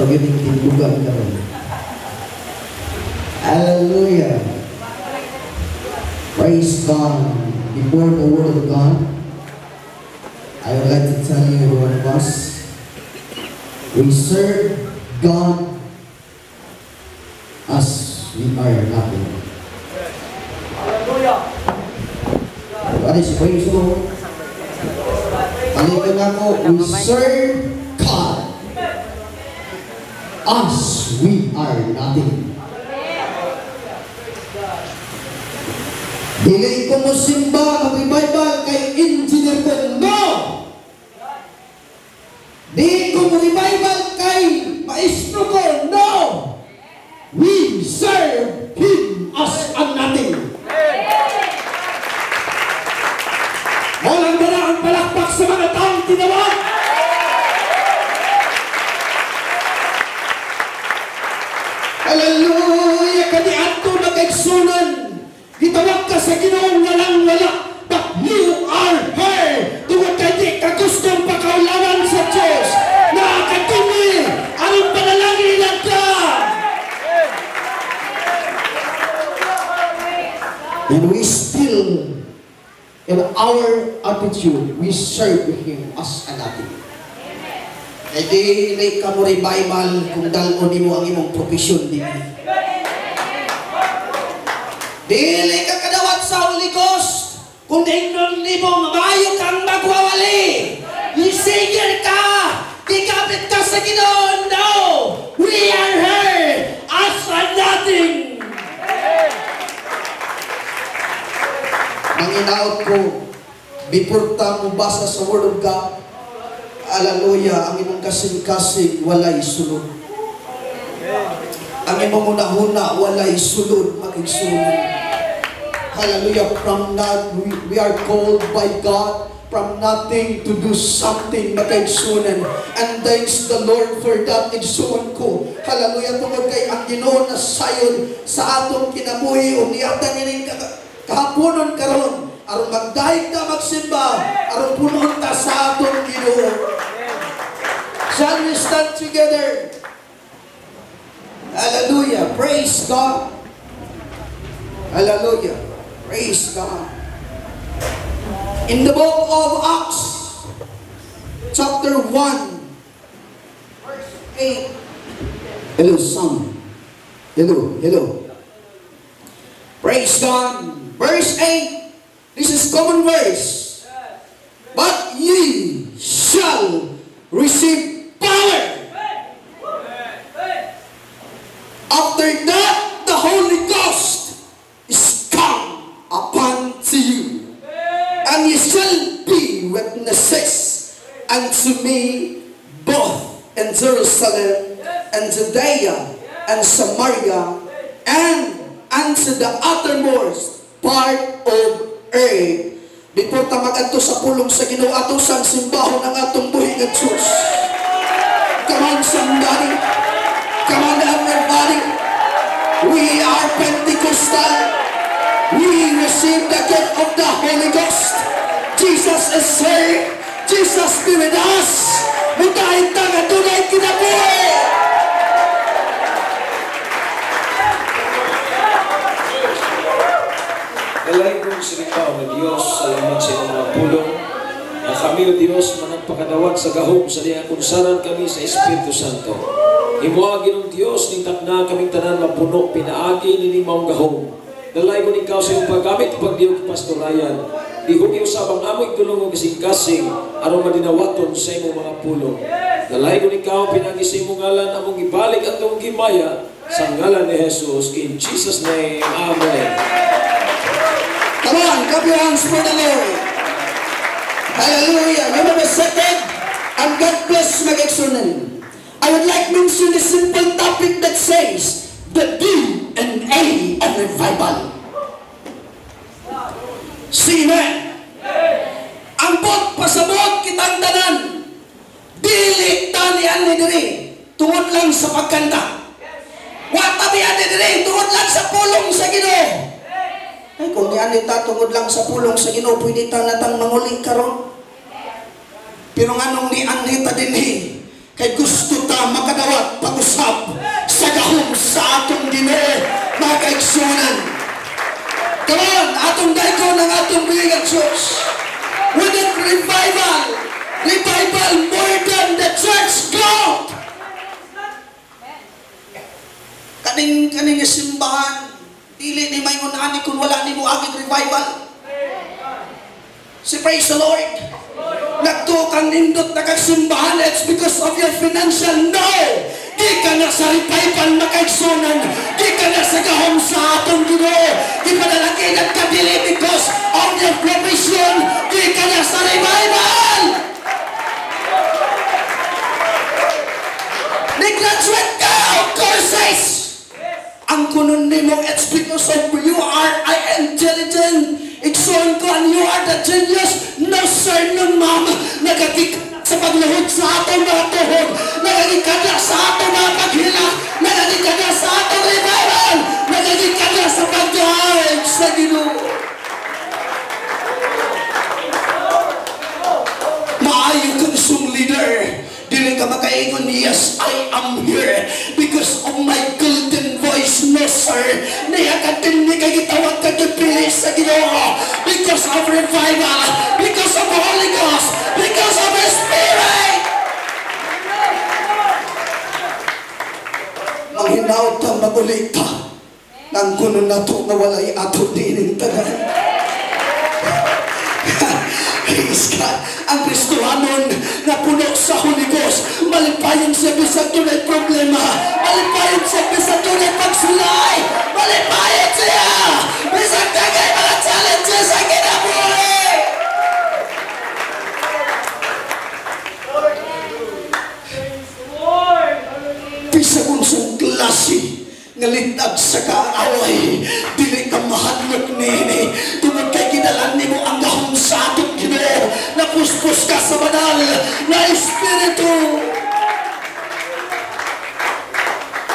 Pag-ibig tindugan ka rin. Hallelujah. Praise God. Before the word of God, I would like to tell you, every one of us, we serve God as we are nothing. Hallelujah. What is praise the Lord? Palitan ako, we serve God as we are nothing. Dili ko mo simba mag-revival kay engineer ko, no! Di ko mo revival kay maestro ko, no! We serve Him as a nothing. Walang ba na ang palakpak sa mga taong tinawag? Hallelujah! Kani ato nag-igsunan. Gitawag ka sa Ginoong walang-wala. But you are here. Tungod kay di ka gustong pakaulawan sa Diyos. Nakakatumi. Anong panalangin lang ka? And we still, in our attitude, we serve Him as a nothing. E di ka mo revival kung dalmo ni mo ang imong profesyon din. Dili ka kadawat sa Holy Ghost kung dingnon ni mo mabayo kang magwawali. Isigil ka, ikapit ka sa Ginoon. No, we are here as a nothing. Nanginaot ko, before ta mo basa sa Word of God, hallelujah, ang imong kasing-kasing walay sulod. Ang imong una-una walay sulod mag-igsunan. Hallelujah, from that we are called by God from nothing to do something mag-igsunan. And thanks the Lord for that igsunan ko. Hallelujah, tungod kay ang Ginoo na sayon sa atong kinabuhi o niyatan nining kahaponon karon aron magdahig ta magsimba aron punon ta sa atong Ginoo. Shall we stand together? Hallelujah. Praise God. Hallelujah. Praise God. In the book of Acts, chapter 1, verse 8. Hello, son. Hello, hello. Praise God. Verse 8. This is common verse. But ye shall receive power. After that, the Holy Ghost is come upon to you, and ye shall be witnesses unto me both in Jerusalem and Judea and Samaria and unto the uttermost part of earth. Before ta magadto sa pulong sa Ginoo, ato sang simbahon ang atong buhi nga Diyos. Come on, somebody. Come on, everybody. We are Pentecostal. We receive the gift of the Holy Ghost. Jesus is here. Jesus be with us. Mutahin ta nga tunay kinabuhi. Dalay kong sinikaw na Diyos, salamat sa iyong mga pulong. Na kami o Diyos, managpakadawat sa gahom sa diyan kunsaran kami sa Espiritu Santo. Imuagi ng Diyos, ning takna kaming tanan mapuno, pinaagi ni maong gahom. Dalay ko ikaw sa iyong paggamit, pagdiog pastorayan. Dihugi usabang amoy tulong o kasing-kasing, aron madinawaton sa iyong mga pulong. Dalay ko ikaw, pinagi sa iyong ngalan, among ibalik at itong gimaya, sa ngalan ni Jesus. In Jesus' name, Amen. Come on, clap your hands for the Lord. Hallelujah. You may be seated, and God bless mag-igsunan. I would like to mention a simple topic that says the DNA of revival. Sino? Ang bot pasabot kitang tanan. Dili tani ani diri tungod lang sa pagkanta. Wa tabi ani diri tungod lang sa pulong sa Ginoo. Ay, kung di ani ta tungod lang sa pulong sa Ginoo, pwede ta natang manguli karon. Pero nganong ni ani ta dinhi kay gusto ta makadawat pag atong bilang Diyos. Without revival, revival more than the church God. Kaning simbahan, dili ni may ngunani kung wala ni mo agad revival. Si praise the Lord. Nagto kang nindot na kagsimbahan, it's because of your financial. No! Di ka na sa revival makaigsunan. Di ka na sa gahom sa atong Ginoo. Di ka na lagi nagkadili because of your provision. Di ka na sa revival. Nag-graduate ka of courses. Ang kunon nimo, it's because of you are intelligent. Igsoon ko, and you are the genius. No sir, no ma'am. Nagagik sa pagluhod sa atong mga tuhod. Nagagik ka na sa atong mga paghila. Nagagik ka na sa atong revival. Nagagik ka na sa pagdaig sa Ginoo. Maayo kang isang leader. Dili ka makaingon, yes, I am here because of my golden voice. No sir, niya ka din ni kagitawag ka pili sa Ginoo because of revival, because of the Holy Ghost, because of the Spirit. Manghinaw ta, magulit ta nang kuno na to na walay ato dining tanan. Praise God. Ang Kristohanon na puno sa Holy Ghost, malipayon siya bisag tunay problema, malipayon siya bisag tunay pagsulay, malipayon siya bisag tagay mga challenges sa kinabuhi. Bisag unsang klase nga litag sa kaaway, dili ka mahadlok nini tungod kay kinalan nimo ang gahom sa atong Ginoo. Napuspos ka sa banal na Espiritu.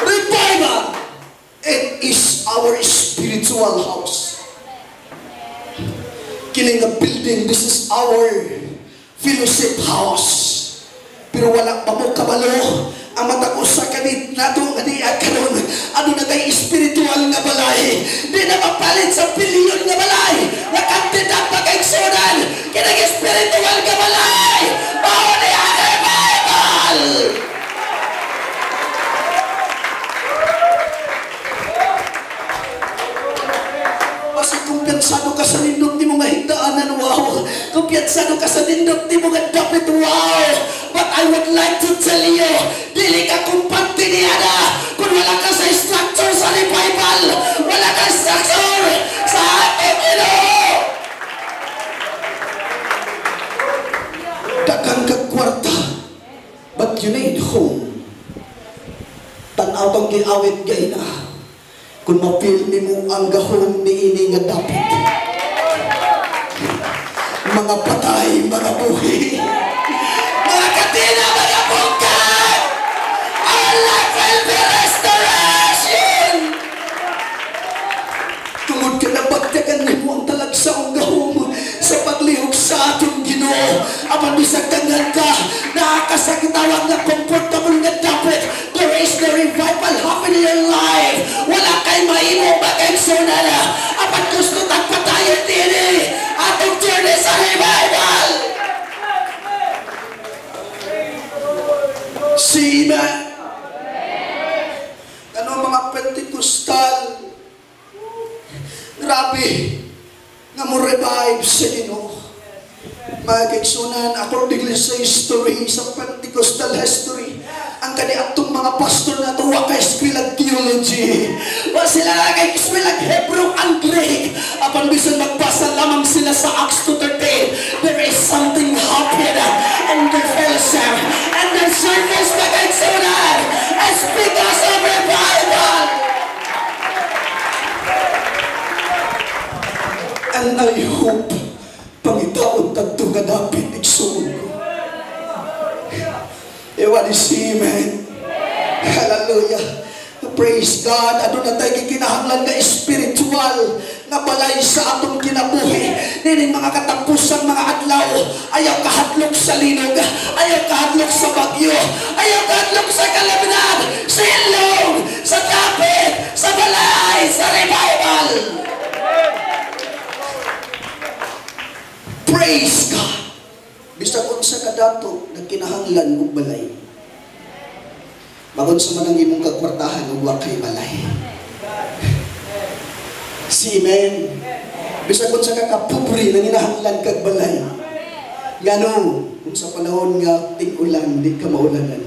Revival, it is our spiritual house. Kining nga building, this is our fellowship house. Pero wala pa mo kabalo ang matag usa kanit nato kaniya karon. Ano na kay spiritual nga balay, di na mapalit sa bilyon nga balay na kantidad pagkaigsunan. Kinang spiritual nga balay mao ni ang revival. Basta kumpiyansado ka sa nindot ni mo nga higdaanan, wow. Kumpiyansado ka sa nindot ni mo nga dapat, wow. But I would like to tell you, dili ka kumpante niya na kung wala ka sa structure sa revival, wala ka structure sa ating Ginoo. Dagang kagkwarta, but you need home. Tanaw bang giawit gay na kung mapil ni mo ang gahom ni ini nga dapat. Mga patay, mga buhi, mga katina, mga bungkay, our life will be restoration. Tungod ka na bagdagan ni mo ang talagsaong gahom sa paglihog sa atong Ginoo. Apan bisag tangan ka, nakakasakitawag na comfortable nga dapat. There is the revival happen in your life. Wala kay mahimo bagagsunan. Apan gusto tagpatayon din atong journey sa revival. Sina ano mga Pentecostal, grabe nga mo revive sa Ginoo. Mga kaigsunan, according sa history, sa Pentecostal history, ang kaniadtong mga pastor na tuwa kay eskwela theology. Wa sila kay eskwela Hebrew and Greek. Apan bisan magbasa lamang sila sa Acts 2:13, there is something happening in the fellowship and the service na kaigsunan. It's because of revival. And I hope pangitaon tagto nga dapat igsuon ko. Ewan is amen. Hallelujah. Praise God. Ano na tayo kinahanglan nga spiritual na balay sa atong kinabuhi. Nining mga katapusang mga adlaw, ayaw kahadlok sa linog, ayaw kahadlok sa bagyo, ayaw kahadlok sa kalamidad, sa ilong, sa kapit, sa balay, sa revival. dato nagkinahanglan og balay. Bagon sa manang imong kagwartahan ug wa kay balay. Si amen. Bisag kun sa kakapobre nanginahanglan kag balay. Ngano, kung sa panahon nga ting-ulan, di ka maulanan.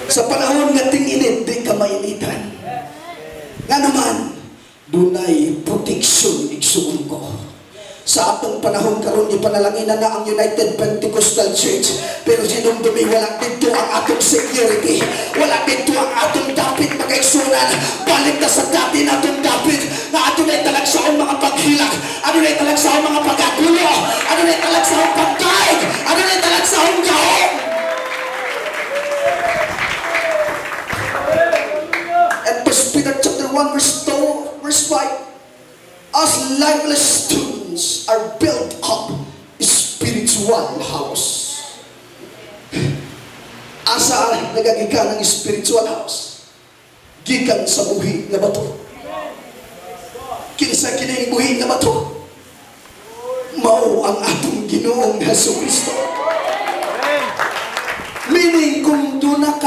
Sa panahon nga ting-init, di ka mainitan. Nga naman, dunay proteksyon igsuon ko. Sa atong panahon karon ipanalangin na ang United Pentecostal Church, pero sinumdumi wala dito ang atong security, wala dito ang atong dapit magaigsunan. Balik na sa dati natong dapit na ato na talagsaon mga paghilak, ano na talagsaon mga pagkagulo, ano na talagsaon pagkaig, ano na talagsaon gahong. And 1 Peter chapter 1 verse 5, as lifeless stones are built up spiritual house. Asa nagagikan ng spiritual house? Gikan sa buhi nga bato. Kinsa kining buhi nga bato? Mao ang atong Ginoong Jesucristo. Meaning kung doon na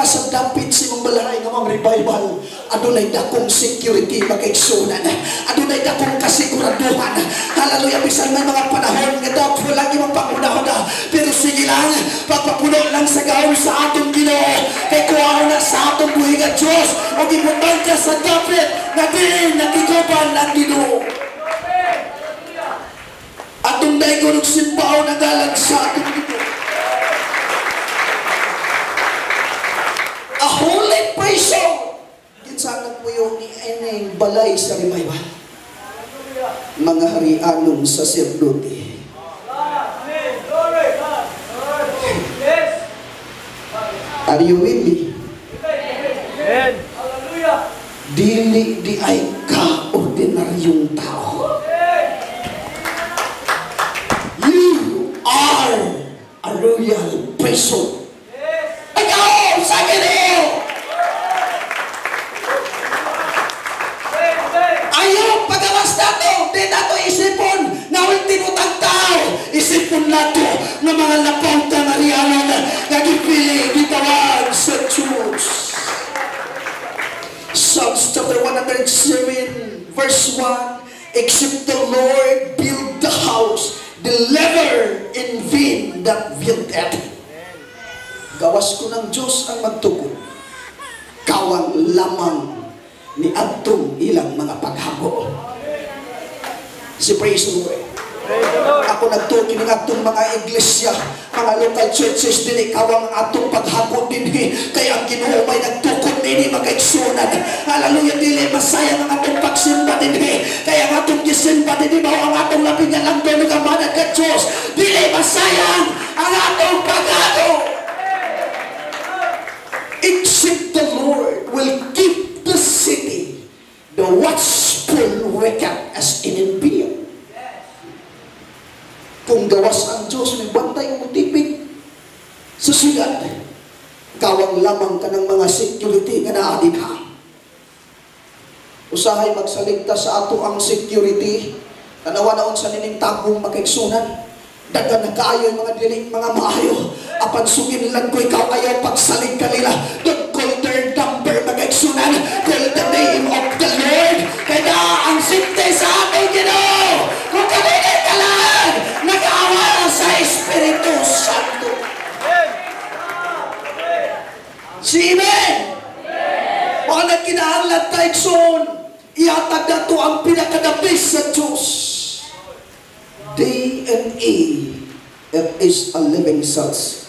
sa dapit si mong balahay ng mga revival, adunay dakong security magaigsunan, adunay dakong kasiguraduhan. Hallelujah, bisan may mga panahon nga daw wala imong pangunahon, pero sige lang, pagpapuno lang sa gahom sa atong Ginoo, kay kuha na sa atong buhi nga Diyos, o gibutan ka sa dapit na din nakiguban ng Ginoo. Atong daigon og simbaw na dalag sa atong Ginoo. A holy priesthood. Ginsanag mo yung ining balay sa revival. Mga harianong saserdote. Are you with me? Dili di ay ka ordinaryong tao. You are a royal priesthood. Ikaw sa Ginoo. Ayaw pagawas nato, di nato isipon na tinutang tao, isipon nato ng mga lapawta na riyanan na gipili, gitawag sa Diyos. Psalms chapter 107 verse 1, except the Lord build the house, the labor in vain that built it. Gawas ko ng Diyos ang magtukod, kawang lamang ni atong ilang mga paghago. Si praise the Lord. Ako nagtuki ng atong mga iglesia, mga local churches din, kawang atong paghago din, kaya ang Ginoo may nagtukod din magaigsunan. Hallelujah, dili masaya ang atong pagsimba din, kaya ang atong gisimba din, ang atong laping nga lang doon ng amanat ka Diyos, dili masaya ang atong paghago. Except the Lord will keep the city, the watchful waketh as in being. Kung gawas ang Diyos, may bantay mo tipid sa siyudad, kawang lamang ka ng mga security nga naadin ha. Usahay magsaligta sa ato ang security, tanawa-naon sa nining tagong makaigsunan, dagan na kaayo mga diling mga maayo, apan sugin lang ko ikaw ayaw pagsalig kanila. Don't call their number magaigsunan, call the name of the Lord. Kaya ang sinte sa ating Ginoo, kung kanina ka lang nag-aawala sa Espiritu Santo. Si Amen. Mga nagkinahanglan tayo son, iatag na ito ang pinakadabis sa Diyos. DNA, it is a living cells.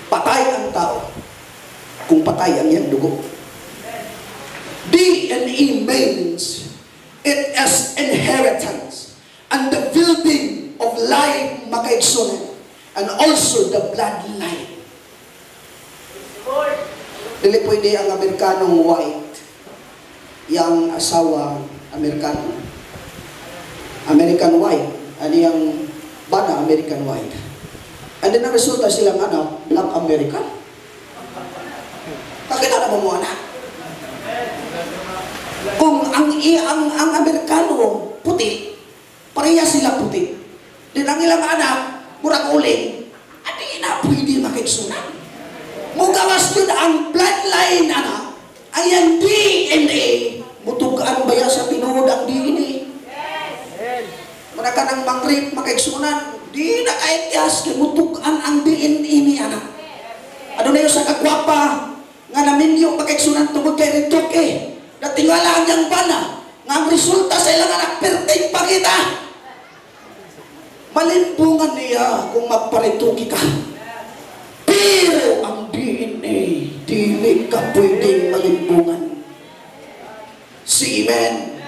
Patay ang tao kung patay ang iyang dugo. DNA means it is inheritance and the building of life makaigsunan, and also the bloodline. Dili pwede ang Amerikanong white, yang asawa Amerikano, American white, ani ang bana American white. And then resulta silang anak, Black American. Bakit na mo anak? Kung ang Amerikano puti, pareha sila puti. Di ang ilang anak, murag uling, adi na pwede makiksunan. Mugawas yun ang bloodline, anak. Ayan DNA. Mutugaan ba yan sa tinuod ang DNA? Muna ka ng mangrip, makiksunan. Di na kahit yas, mutugaan ang DNA ni anak. Ano na yun sa kagwapa? Nga namin yung makiksunan tungod kay Ritok eh. Natingala ang yang bana. Nga ang resulta sa ilang anak, perfect pa kita. Malimbungan niya kung magparituki ka. Pero ang DNA, dili ka pwedeng malimbungan. Si Amen.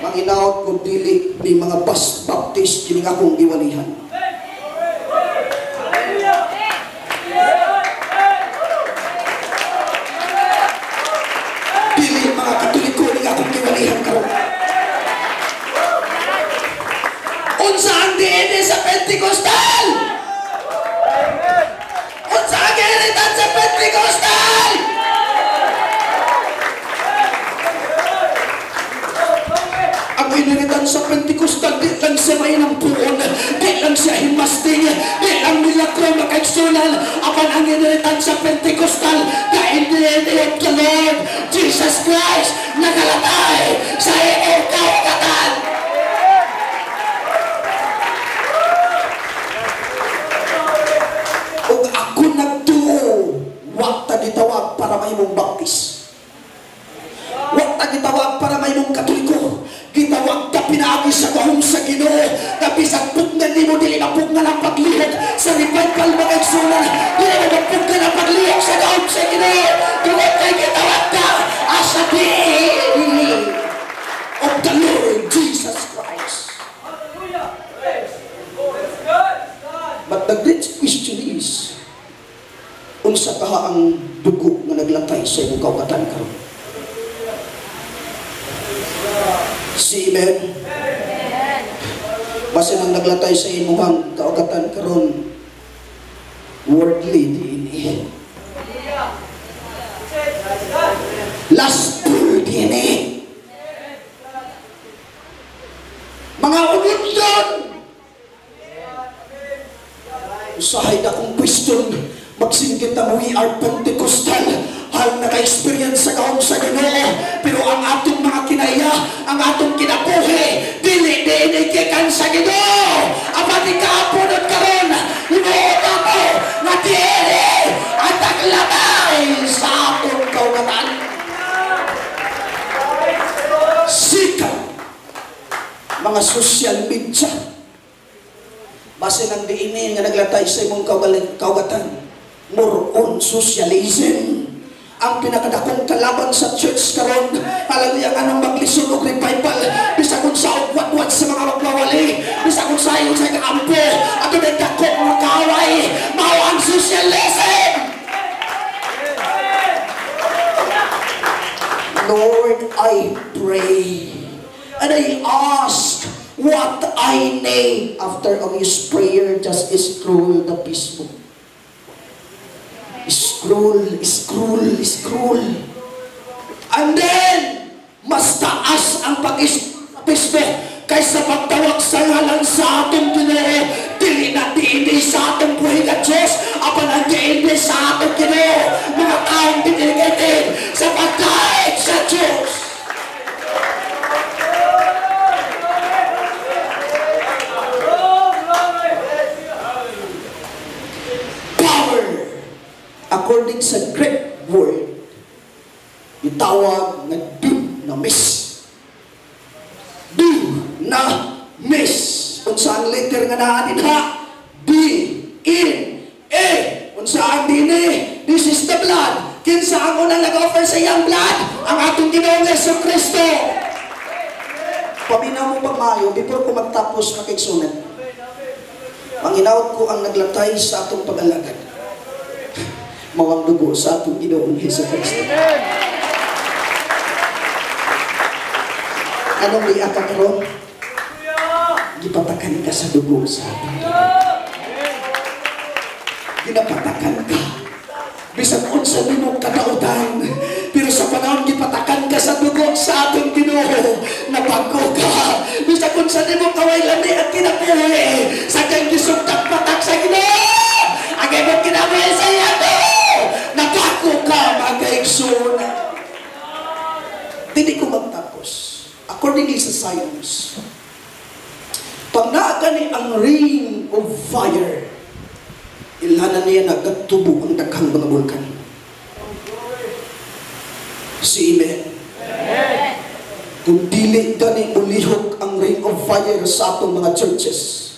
Manginaot kung dili ni mga Baptist kining akong giwalihan. Dili mga Katoliko ni akong giwalihan karon. Unsa ang DNA sa Pentecostal? Unsa ang heritage sa Pentecostal? Ang inheritance sa Pentecostal, di lang siya may ng puon, di lang siya himasting, di lang milagro makaigsunan. Apan ang inheritance sa Pentecostal, the DNA of the Lord Jesus Christ, nakalatay sa iyong kaugatan. Ug ako nagtuo, wa ta gitawag para may mong baptis. Wa ta gitawag para may mong Katoliko. Gitawag ta pinaagi sa gahom sa Ginoo. Tapi sa pugnan nimo dili mapugnan ang paglihok sa revival makigsunan. Dili mapugnan ang paglihok sa gahom sa Ginoo. Dili kay gitawag ka as a DNA of the Lord Jesus Christ. But the great question is, unsa kaha ang dugo nga naglatay sa imong kaugatan karon? Si Amen. Basta nang naglatay sa imong kaugatan karon, worldly DNA. Lustful DNA. Mga unod yun. Usahay na kong question, magsinggit na we are Pentecostal. Hal naka-experience sa kahong sa Ginoo. Pero ang atong mga kinaya, ang atong kinabuhi, dili kikan sa Ginoo. Apat ikapon at karon, inuod ako na dili at aglatay sa atong kaugatan. Sikat mga social media. Base ng DNA nga naglatay sa imong kaugatan, more on socialism. Ang pinakadakong kalaban sa church karon, hallelujah, nga nang maglisod og revival, bisa kung sa wat-wat sa mga magwawali, bisa kung sa iyo sa kaampo, at yung dakong mga kaaway, mao ang socialism. Lord, I pray and I ask what I name after of His prayer. Just scroll the Facebook. Scroll. And then, mas taas ang pag-Facebook kaysa pagtawag sa ngalan sa atong Ginoo. Dili na diindi sa atong buhay na Diyos, apan ang diindi sa atong Ginoo. Mga taong diniligated sa pagkain sa Diyos. According sa Greek word, itawag na dunamis. Dunamis. Unsa ang letter nga naanin ha? D-N-A. Unsa ang DNA? This is the blood. Kinsa ang unang nag-offer sa iyang blood? Ang atong Ginoong Jesucristo. Paminaw mo pagmayo, before ko magtapos makiksunan. Manginaot ko ang naglatay sa atong pag-alagad. Mawang dugo sa atong Ginoong Jesucristo. Anong liya ka karon? Gipatakan ka sa dugo sa atong Ginoo. Ginapatakan ka. Bisan unsa nimo kadautan, pero sa panahon gipatakan ka sa dugo sa atong Ginoo. Ginoo, nabago ka. Bisa kung saan mo kaway lami at kinabuhi, sa kang gisugtag patak sa Ginoo, agay mo kinabuhi sa iya ko, nabago ka, mga kaigsoon. Hindi ko magtapos. According sa science, pag naagani ang ring of fire, ilhanan niya nagatubo ang daghang mga bulkan. Si Amen. Kung dili gani ulihok ang ring of fire sa atong mga churches,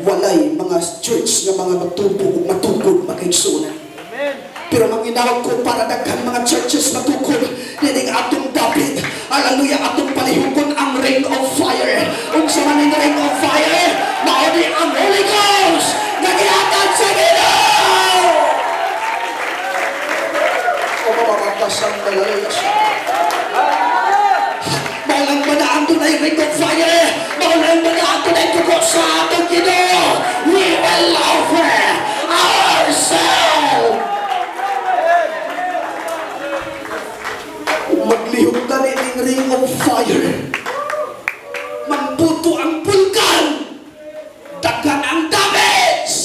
walay mga church nga mga matubo o matugod makaigsunan. Pero manginawag ko para daghang mga churches matukod, nining atong David, hallelujah, atong palihukon ang ring of fire. Kung sa maning ring of fire, naoni ang Holy Ghost, nagihatag sa Ginoo. O mamamakasang malayas. Maulang ba na ang tunay ring of fire? Maulang ba na ang tunay tuko sa atong Ginoo? We will offer ourselves. Maglihok na rin ng ring of fire. Magbuto ang bulkan. Dagan ang damage.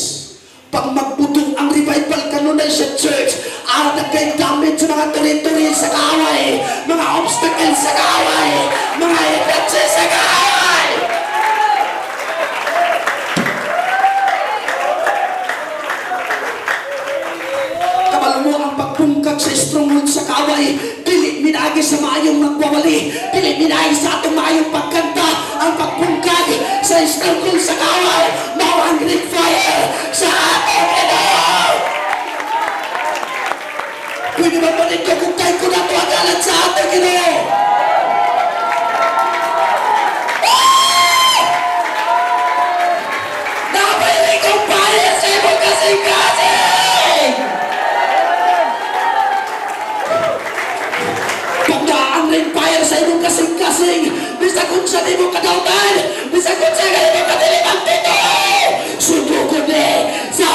Pag magbuto ang revival kanunay sa church, ada kay damage sa mga teritoryo sa kaaway, mga obstacles sa kaaway, mga hindrances sa kaaway. Kabalo mo ang pagpungkag sa stronghold sa kaaway, dili minagi sa maayong magwawali, dili minagi sa atong maayong pagkanta, ang pagpungkag sa stronghold sa kaaway, mao ang great fire sa atong Ginoo. Pwede ba pa ninyo kung kayo ko na ito agalan sa atong Ginoo? Napili kong pari sa ibang kasing-kasing! Pagdaan rin fire sa ibang kasing-kasing, bisa kung saan ibang kadautan, bisa kung saan ibang kadilimang tito, sundukod sa